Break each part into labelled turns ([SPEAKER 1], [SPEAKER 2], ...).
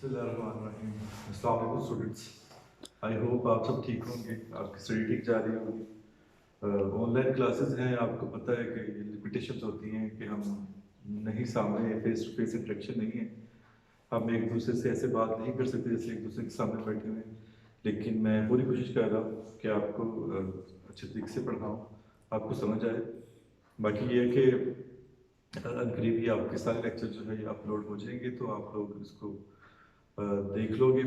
[SPEAKER 1] बिस्मिल्लाहिर्रहमानिर्रहीम। अस्सलाम वालेकुम स्टूडेंट्स। आई होप आप सब ठीक होंगे, आपकी स्टडी ठीक जा रही होगी। ऑनलाइन क्लासेस हैं, आपको पता है कि लिमिटेशंस होती हैं कि हम नहीं सामने फेस टू फेस इंटरेक्शन नहीं है, हम एक दूसरे से ऐसे बात नहीं कर सकते जैसे एक दूसरे के सामने बैठे हुए हैं। लेकिन मैं पूरी कोशिश कर रहा हूँ कि आपको अच्छे तरीके से पढ़ाऊँ, आपको समझ आए। बाकी ये है कि करीब ही आपके सारे लेक्चर जो है ये अपलोड हो जाएंगे, तो आप लोग इसको देख लोगे।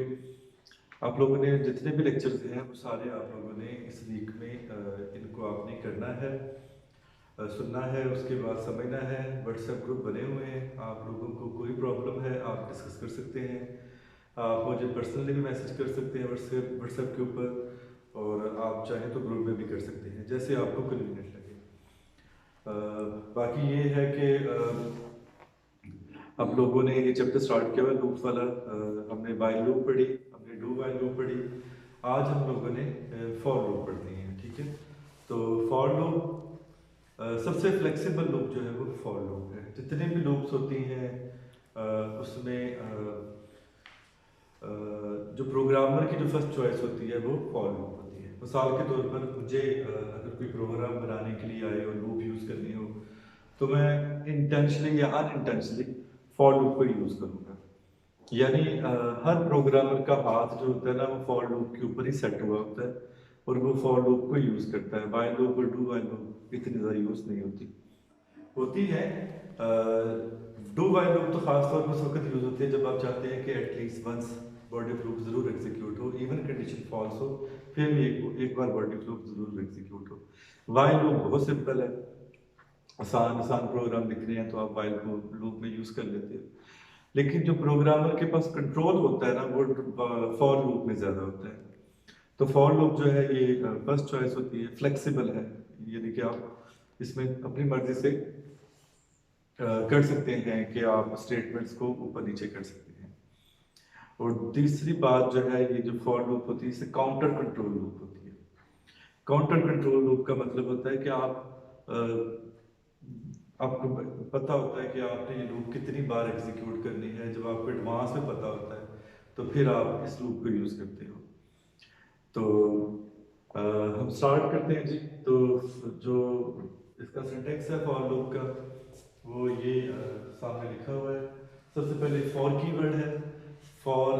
[SPEAKER 1] आप लोगों ने जितने भी लेक्चर्स हैं वो सारे आप लोगों ने इस वीक में इनको आपने करना है, सुनना है, उसके बाद समझना है। व्हाट्सएप ग्रुप बने हुए हैं, आप लोगों को कोई प्रॉब्लम है आप डिस्कस कर सकते हैं। आप मुझे पर्सनली भी मैसेज कर सकते हैं व्हाट्सएप के ऊपर, और आप चाहें तो ग्रुप में भी कर सकते हैं, जैसे आपको कन्वीनियंट लगे। बाकी ये है कि हम लोगों ने ये चैप्टर स्टार्ट किया हुआ लूप वाला। हमने वाइल लूप पढ़ी, हमने डू वाइल लूप पढ़ी। आज हम लोगों ने फॉर लूप पढ़नी है, ठीक है। तो फॉर लूप सबसे फ्लेक्सिबल लूप जो है वो फॉर लूप है। जितने भी लूप्स होती हैं उसमें जो प्रोग्रामर की जो फर्स्ट चॉइस होती है वो फॉर लूप होती है। मिसाल के तौर पर मुझे अगर कोई प्रोग्राम बनाने के लिए आए और लूप यूज़ करनी हो, तो मैं इंटेंशनली या अनइंटेंशनली फॉर लूप को यूज़ करूँगा। यानी हर प्रोग्रामर का हाथ जो होता है ना वो फॉर लूप के ऊपर ही सेट हुआ होता है, और वो फॉर लूप को यूज़ करता है। वाइल लूप और डू वाइल लूप इतनी ज़्यादा यूज़ नहीं होती है। डू वाइल लूप तो खास तौर पर उस वक्त यूज़ होती है जब आप चाहते हैं कि at least once body of loop जरूर एग्जीक्यूट हो, इवन कंडीशन फॉल्स हो, फिर भी एक बार बॉडी ऑफ लूप जरूर एग्जीक्यूट हो। वाइल लूप बहुत सिंपल है, आसान आसान प्रोग्राम लिख रहे हैं तो आप वाइल को लूप में यूज़ कर लेते हो। लेकिन जो प्रोग्रामर के पास कंट्रोल होता है ना वो फॉर लूप में ज़्यादा होता है। तो फॉर लूप जो है ये फर्स्ट चॉइस होती है, फ्लेक्सिबल है, यानी कि आप इसमें अपनी मर्जी से कर सकते हैं कि आप स्टेटमेंट्स को ऊपर नीचे कर सकते हैं। और तीसरी बात जो है, ये जो फॉर लूप होती है इसे काउंटर कंट्रोल लूप होती है। काउंटर कंट्रोल लूप का मतलब होता है कि आपको पता होता है कि आपने ये लूप कितनी बार एग्जीक्यूट करनी है। जब आपको एडवांस में पता होता है तो फिर आप इस लूप को यूज़ करते हो। तो हम स्टार्ट करते हैं जी। तो जो इसका सिंटेक्स है फॉर लूप का वो ये सामने लिखा हुआ है। सबसे पहले फॉर कीवर्ड है। फॉर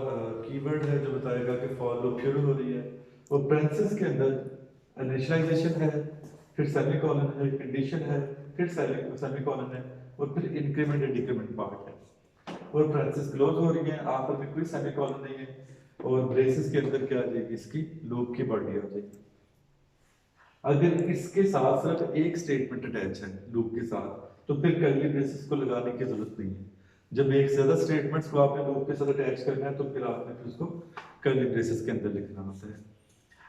[SPEAKER 1] कीवर्ड है जो बताएगा कि फॉर लूप शुरू हो रही है, और ब्रेसेस के अंदर इनिशियलाइजेशन है, फिर सेमीकोलन है, कंडीशन है, फिर सेमीकोलन है, और फिर इंक्रीमेंट एंड डिक्रीमेंट पार्ट है। और ब्रेसेस क्लोज हो रही है, आखिर में कोई सेमीकोलन नहीं है, और ब्रेसेस के अंदर क्या आ जाएगी, इसकी लूप की बॉडी आ जाएगी। अगर इसके साथ सिर्फ एक स्टेटमेंट अटैच है लूप के साथ, तो फिर कर्ली ब्रेसेस को लगाने की जरूरत नहीं है। जब एक से ज्यादा स्टेटमेंट्स को आपने लूप के साथ अटैच करना है तो फिर आपने फिर उसको कर्ली ब्रेसेस के अंदर लिखना होता है।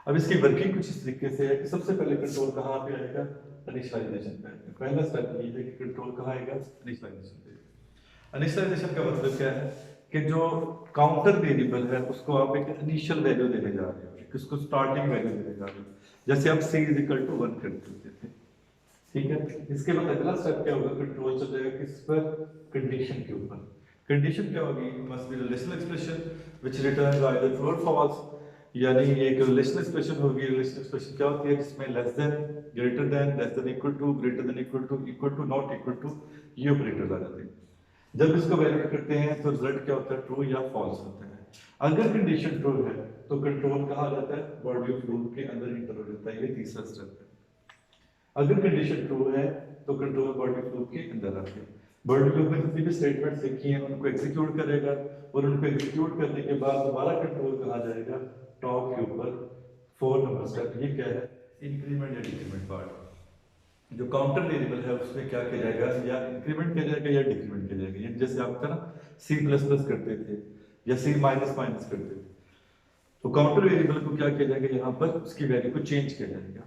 [SPEAKER 1] अब इसकी वर्किंग कुछ इस तरीके से है कि सबसे पहले कंट्रोल कहाँ पे आएगा, इनिशियलाइजेशन पे आएगा। पहला स्टेप ये है कि कंट्रोल कहाँ आएगा, इनिशियलाइजेशन पे। इनिशियलाइजेशन का मतलब क्या है कि जो काउंटर वेरिएबल है उसको आप एक इनिशियल वैल्यू देने जा रहे हो, उसको स्टार्टिंग वैल्यू देने जा रहे हो, जैसे आप c = 1 करते थे, ठीक है। इसके बाद अगला स्टेप क्या होगा, कंट्रोल चल जाएगा किस पर, कंडीशन के ऊपर। कंडीशन क्या होगी, must be relational expression which returns either true और फॉल्स। यानी एक रिलेशनल एक्सप्रेशन होगी। रिलेशनल एक्सप्रेशन क्या होती है, जिसमें less than, greater than, less than equal to, greater than equal to, not equal to, ये ऑपरेटर्स आ जाते हैं। जब इसको वैलिडेट करते हैं तो रिजल्ट क्या होता है, ट्रू या फॉल्स होता है। अगर कंडीशन ट्रू है तो कंट्रोल कहाँ जाता है, बॉडी ऑफ लूप के अंदर इंटर हो जाता है। ये तीसरा स्टेप है। अगर कंडीशन ट्रू है तो कंट्रोल बॉडी ऑफ लूप के अंदर आते हैं। बॉडी लूप में जितनी भी स्टेटमेंट्स लिखी हैं उनको एग्जीक्यूट करेगा, और उनको एग्जीक्यूट करने के बाद दोबारा कंट्रोल कहाँ जाएगा, टॉप के ऊपर। 4 नंबर स्टेप ये क्या है, इंक्रीमेंट या डिक्रीमेंट पार्ट। जो काउंटर वेरिएबल है उसमें क्या किया जाएगा, या इंक्रीमेंट किया जाएगा या डिक्रीमेंट किया जाएगा। जैसे आप ना C++ करते थे या C-, करते थे, तो काउंटर वेरिएबल को क्या किया जाएगा, यहाँ पर उसकी वैल्यू को चेंज किया जाएगा।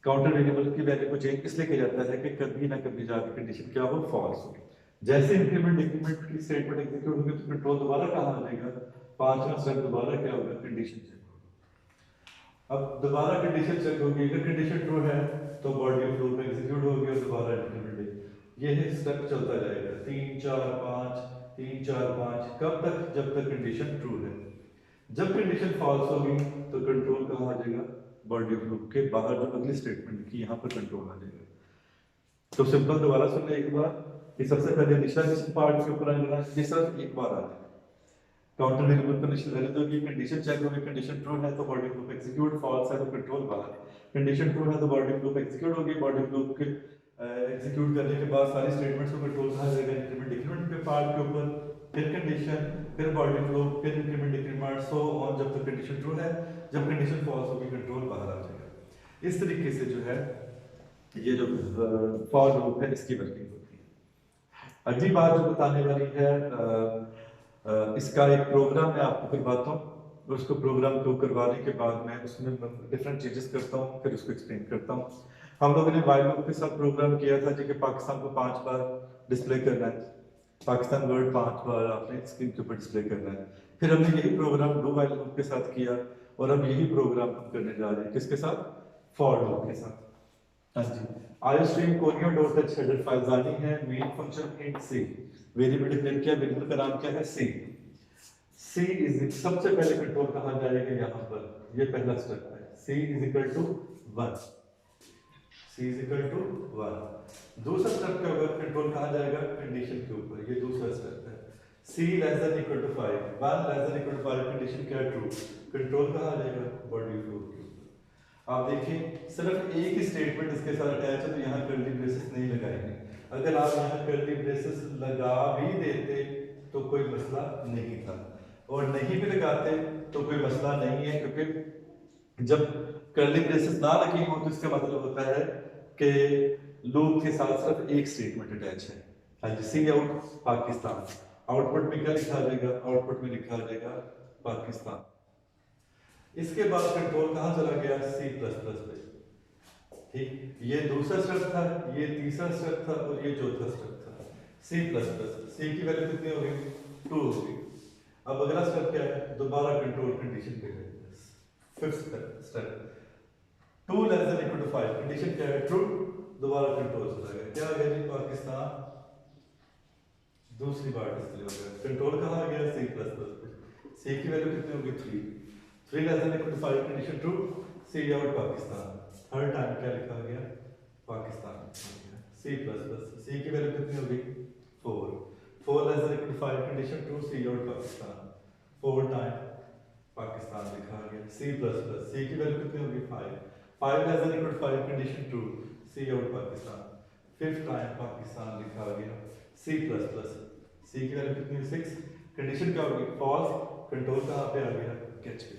[SPEAKER 1] काउंटर वेरिएबल की वैल्यू को चेंज इसलिए किया जाता है कि कभी ना कभी जाकर कंडीशन क्या हो, फॉल्स हो। जैसे इंक्रीमेंट डिक्रीमेंट की स्टेटमेंट एग्जीक्यूट होगी तो कंट्रोल दोबारा कहाँ आ जाएगा, पांचवा स्टेप दोबारा क्या होगा, कंडीशन चेक होगा। अब दोबारा कंडीशन चेक होगी, अगर कंडीशन ट्रू है तो बॉडी ऑफ लूप एग्जीक्यूट होगी और दोबारा इंक्रीमेंट। ये स्टेप चलता जाएगा, 3 4 5, 3 4 5, कब तक? जब तक कंडीशन ट्रू है। जब कंडीशन फॉल्स होगी तो कंट्रोल कहाँ आ जाएगा? बॉडी ऑफ लूप के बाहर जो अगली स्टेटमेंट की, यहाँ पर कंट्रोल आ जाएगा। तो सिंपल दोबारा सुन ले एक बार कि सबसे पहले इनिशियलाइजेशन पार्ट के ऊपर आना, ये सिर्फ एक बार आ जाएगा। काउंटर वेरिएबल पर इनिशियल वैल्यू दोगी, कंडीशन चेक होगी, कंडीशन ट्रू है तो बॉडी लूप एग्जीक्यूट, फॉल्स है तो कंट्रोल बाहर। कंडीशन ट्रू है तो बॉडी लूप एग्जीक्यूट होगी, बॉडी लूप के एग्जीक्यूट करने के बाद सारी स्टेटमेंट्स को कंट्रोल कहा जाएगा इंक्रीमेंट डिक्रीमेंट के पार्ट के ऊपर, फिर कंडीशन, फिर बॉडी लूप, फिर इंक्रीमेंट डिक्रीमेंट, सो ऑन, जब तक कंडीशन ट्रू है। जब कंडीशन फॉल्स होगी कंट्रोल बाहर आ जाएगा। इस तरीके से जो है ये जो फॉर लूप है इसकी वर्किंग होती है। अगली बात जो बताने वाली है इसका एक प्रोग्राम मैं आपको करवाता हूँ। उसको प्रोग्राम को करवाने के बाद मैं उसमें डिफरेंट चेंजेस करता हूँ, फिर उसको एक्सप्लेन करता हूँ। हम लोगों ने व्हाइल लूप के साथ प्रोग्राम किया था जो कि पाकिस्तान को 5 बार डिस्प्ले करना है, पाकिस्तान वर्ड 5 बार आपने स्क्रीन के ऊपर डिस्प्ले करना है। फिर हमने यही प्रोग्राम डू व्हाइल लूप के साथ किया और अब यही प्रोग्राम हम करने जा रहे हैं किसके साथ? फॉर लूप के साथ। हाँ जी, iostream conio dot h header file जानी है, main function int c, variable declare किया, वेरिएबल का नाम क्या है? सी। सी इज सबसे पहले कंट्रोल कहां जाएगा? यहां पर, ये पहला स्टेप है। C is equal to 1, c is equal to 1। दूसरा स्टेप क्या होगा? कंट्रोल कहां जाएगा? कंडीशन के ऊपर, ये दूसरा स्टेप है। C less than equal to 5, 1 less than equal to 5, condition क्या है? ट्रू। कंट्रोल कहां आ जाएगा? बॉडी लूप के ऊपर। आप देखिए सिर्फ एक ही स्टेटमेंट इसके साथ अटैच है तो यहाँ कर्ली ब्रेसेस नहीं लगाएंगे। अगर आप यहाँ कर्ली ब्रेसेस लगा भी देते तो कोई मसला नहीं था, और नहीं भी लगाते तो कोई मसला नहीं है, क्योंकि जब कर्ली ब्रेसेस ना लगी हो तो इसका मतलब होता है कि लूप के साथ सिर्फ एक स्टेटमेंट अटैच है। हाँ जी, सी आउट पाकिस्तान, आउटपुट में क्या लिखा जाएगा? आउटपुट में लिखा जाएगा पाकिस्तान। इसके बाद कंट्रोल कहां चला गया? सी प्लस प्लस पे। ठीक, ये दूसरा स्टेप था, ये तीसरा स्टेप था और ये चौथा स्टेप था। सी प्लस प्लस, सी की वैल्यू कितनी हो गई? 2 हो गई। अब अगला स्टेप क्या है? दोबारा कंट्रोल कंडीशन पे गए। Fifth step, 2 less than equal to 5, condition क्या है? ट्रू। दोबारा कंट्रोल चला गया, क्या आ गया जी? पाकिस्तान। दूसरी बार डिस्प्ले हो गया। कंट्रोल कहां आ गया? सी प्लस प्लस पे। सी की वैल्यू कितनी होगी? 3, 3 less than equal to 5, condition true. C out Pakistan. Third time क्या लिखा गया? Pakistan. C plus plus, C की वैल्यू कितनी होगी? 4, 4 less than equal to 5, condition true. C out Pakistan. 4 time Pakistan लिखा गया। सी प्लस प्लस, सी की वैल्यू कितनी होगी? 5, 5 less than equal to 5, condition true. C out Pakistan. 5th time Pakistan लिखा गया। सी प्लस प्लस, सी की वैल्यू कितनी? 6, कंडीशन क्या होगी? फॉल्स। कंट्रोल कहां पे आ गया? कैच पे।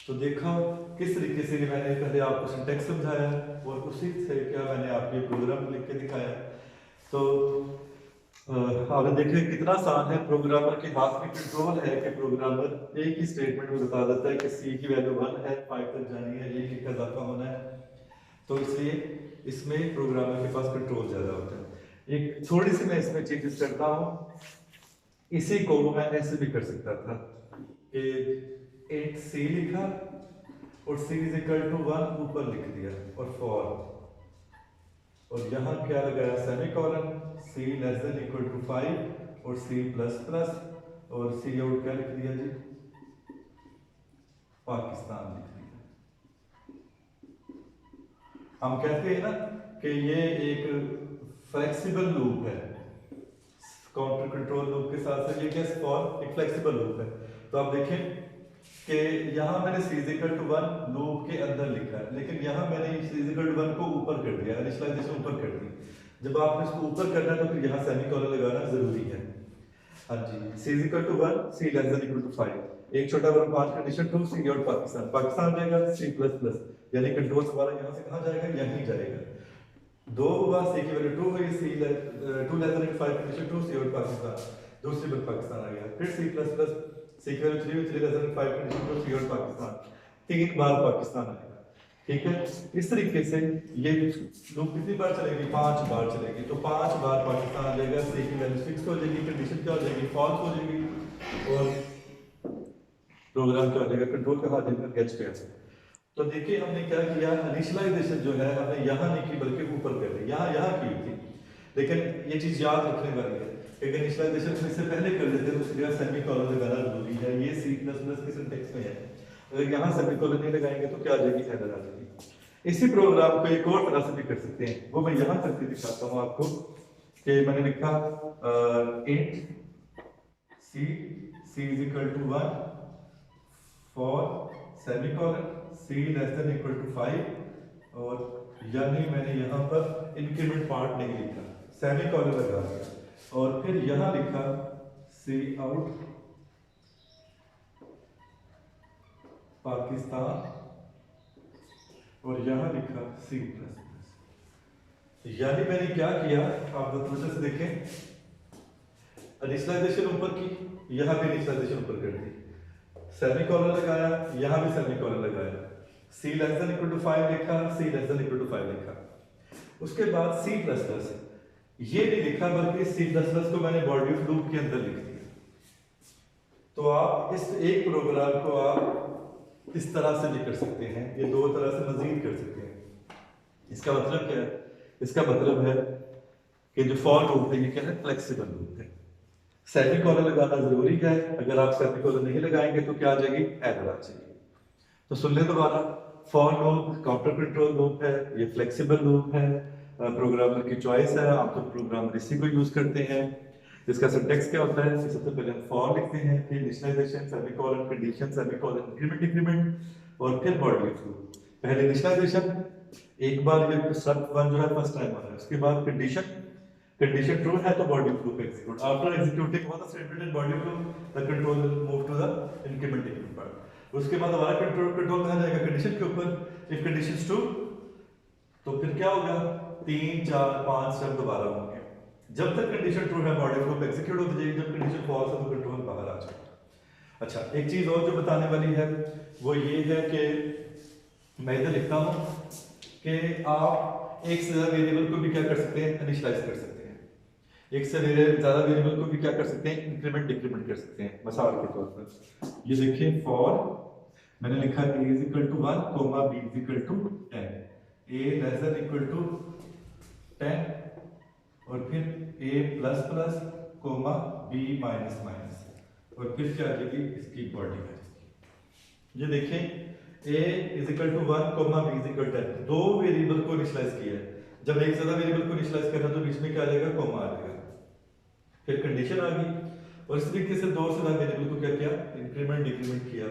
[SPEAKER 1] तो देखा किस तरीके से मैंने पहले आपको सिंटैक्स समझाया और उसी से क्या मैंने आपको प्रोग्राम लिख के दिखाया। तो आपने देखे कितना आसान है, प्रोग्रामर के हाथ में कंट्रोल है कि प्रोग्रामर एक ही स्टेटमेंट में बता देता है कि सी की वैल्यू 1 है, 5 तक जानी है, एक का इजाफा होना है। तो इसलिए इसमें प्रोग्रामर के पास कंट्रोल ज्यादा होता है। एक थोड़ी सी मैं इसमें चेंजेस करता हूँ, इसी को मैं ऐसे भी कर सकता था कि एक सी लिखा और सी इज इक्वल टू 1 ऊपर लिख दिया और फॉर, और यहाँ क्या लगाया? Semicolon. C less than equal to 5 और सी प्लस प्लस, और सी आउट क्या लिख दिया जी? पाकिस्तान लिख दिया। हम कहते हैं ना कि ये एक फ्लेक्सिबल लूप है, काउंटर कंट्रोल लूप के साथ साथ ये क्या? फॉर एक फ्लेक्सिबल लूप है। तो आप देखें कि यहाँ मैंने सी इज इक्वल टू 1 लूप के अंदर लिखा है, लेकिन यहाँ मैंने सी इज इक्वल टू 1 को ऊपर कर दिया, इनिशियलाइजेशन ऊपर कर दी। जब आपने इसको ऊपर करना है तो फिर यहाँ सेमीकोलन लगाना जरूरी है। हाँ जी, c is equal to 1, c less than equal to 5, एक छोटा बड़ा 5, कंडीशन ट्रू। सी आउट पाकिस्तान, पाकिस्तान जाएगा सी प्लस प्लस, यानी कंट्रोल हमारा यहाँ से कहाँ जाएगा? यहीं जाएगा। 2 हुआ, सी की वैल्यू 2 हुई, सी 2 लेस देन 5, कंडीशन ट्रू। सी आउट पाकिस्तान, दूसरी बार पाकिस्तान आ गया। फिर सी प्लस प्लस, सी की वैल्यू 3 हुई, 3 लेस देन 5, कंडीशन ट्रू। सी आउट पाकिस्तान, 3 बार पाकिस्तान आएगा। ठीक है, इस तरीके से ये लूप कितनी बार चलेगी? 5 बार चलेगी। तो 5 बार पाकिस्तान आ जाएगा, सी की वैल्यू 6 हो जाएगी, कंडीशन क्या हो जाएगी? फॉल्स हो जाएगी, और प्रोग्राम क्या हो जाएगा? कंट्रोल कहाँ आ जाएगा? गेट्स पे आ जाएगा। तो देखिए हमने क्या किया, इनिशियलाइजेशन जो है हमने यहाँ नहीं की बल्कि ऊपर कर दी, यहाँ की थी। लेकिन ये चीज याद रखने वाली है, एक इनिशियलाइजेशन हम इससे पहले कर लेते हैं तो उसके बाद सेमी कॉलन लगाना जरूरी है। ये सी प्लस प्लस के सिंटेक्स में है। अगर यहाँ सेमी कॉलन नहीं लगाएंगे तो क्या आ जाएगी, एरर आ जाएगी। इसी प्रोग्राम को एक और तरह से भी कर सकते हैं, वो मैं यहाँ करके दिखाता हूँ आपको कि मैंने लिखा int c is equal to 1 for semicolon c less than equal to 5, और यानी मैंने यहाँ पर इंक्रीमेंट पार्ट नहीं लिखा, सेमी कॉलन लगा दिया, और फिर यहाँ लिखा सी आउट पाकिस्तान, और यहाँ लिखा सी प्लस प्लस। यानी मैंने क्या किया, आप दोनों से देखें, इनिशियलाइजेशन ऊपर की, यहाँ भी इनिशियलाइजेशन ऊपर कर दी, सेमी कॉलन लगाया, यहाँ भी सेमी कॉलन लगाया, सी लेस देन इक्वल टू 5 लिखा, सी लेस देन इक्वल टू 5 लिखा। उसके बाद सी प्लस प्लस, ये नहीं लिखा बल्कि सी प्लस प्लस को मैंने बॉडी ऑफ लूप के अंदर लिख दिया। तो आप इस एक प्रोग्राम को आप इस तरह से भी कर सकते हैं, ये दो तरह से मजीद कर सकते हैं। इसका मतलब क्या है, इसका मतलब है कि जो फॉर लूप है ये क्या है, फ्लेक्सिबल लूप है। सेमी कॉलन लगाना जरूरी है, अगर आप सेमी कॉलन नहीं लगाएंगे तो क्या आ जाएगी, एरर आ जाएगी। तो सुन ले दोबारा, for loop counter control loop है, ये फ्लेक्सिबल लूप है, प्रोग्रामर की चॉइस है, आप तो प्रोग्रामर इसी को यूज करते हैं। इसका सिंटैक्स क्या होता है, सबसे पहले हम फॉर लिखते हैं, फिर initialisation, semicolon, condition, semicolon, increment, increment, और फिर बॉडी ऑफ लूप। पहले इनिशियलाइजेशन, एक बार ये स्टेप 1 जो है फर्स्ट टाइम आ रहा है, उसके बाद कंडीशन, कंडीशन ट्रू है तो body of loop execute, after executing what the statement in body of loop the control will move to the increment increment part. उसके बाद हमारा कंट्रोल कहां जाएगा, कंडीशन के ऊपर, इफ कंडीशन इज ट्रू तो फिर क्या होगा, 3 4 5 स्टेप दोबारा होंगे। जब तक कंडीशन ट्रू है बॉडी ऑफ लूप एग्जीक्यूट होती जाएगी, जब कंडीशन फॉल्स है तो कंट्रोल बाहर आ जाएगा। अच्छा, एक चीज और जो बताने वाली है वो ये है कि मैं इधर लिखता हूं कि आप एक से ज्यादा वेरिएबल को भी क्या कर सकते हैं, इनिशियलाइज कर सकते हैं। एक से ज्यादा वेरिएबल को भी क्या कर सकते हैं, इंक्रीमेंट डिक्रीमेंट कर सकते हैं। मिसाल के तौर पर ये देखिए, फॉर मैंने लिखा a is equal to 1, b is equal to 10, a less than equal to 10, और फिर a plus plus, b minus minus, और फिर क्या आ जाएगी, इसकी बॉडी आ जाएगी। ये देखें, a is equal to 1, b is equal to 10, दो वेरिएबल को इनिशियलाइज किया है। जब एक ज्यादा वेरिएबल को इनिशियलाइज करना तो बीच में क्या आ जाएगा, कॉमा आ जाएगा, फिर कंडीशन आ गई, और इस तरीके से दो से ज्यादा वेरिएबल को क्या किया, इंक्रीमेंट डिक्रीमेंट किया,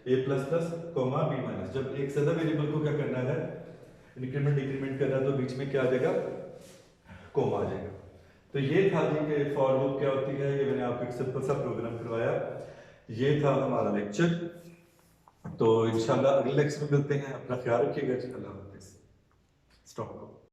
[SPEAKER 1] a plus plus, b minus. जब एक से ज्यादा वेरिएबल को क्या करना है, इंक्रीमेंट डिक्रीमेंट करना, तो बीच में क्या आ जाएगा, कॉमा आ जाएगा। तो ये था जी कि फॉर लूप क्या होती है, ये मैंने आपको एक सिंपल सा प्रोग्राम करवाया। ये था हमारा लेक्चर, तो इंशाल्लाह अगले लेक्चर में मिलते हैं। अपना ख्याल रखिएगा जी, अल्लाह हाफिज़। स्टॉप।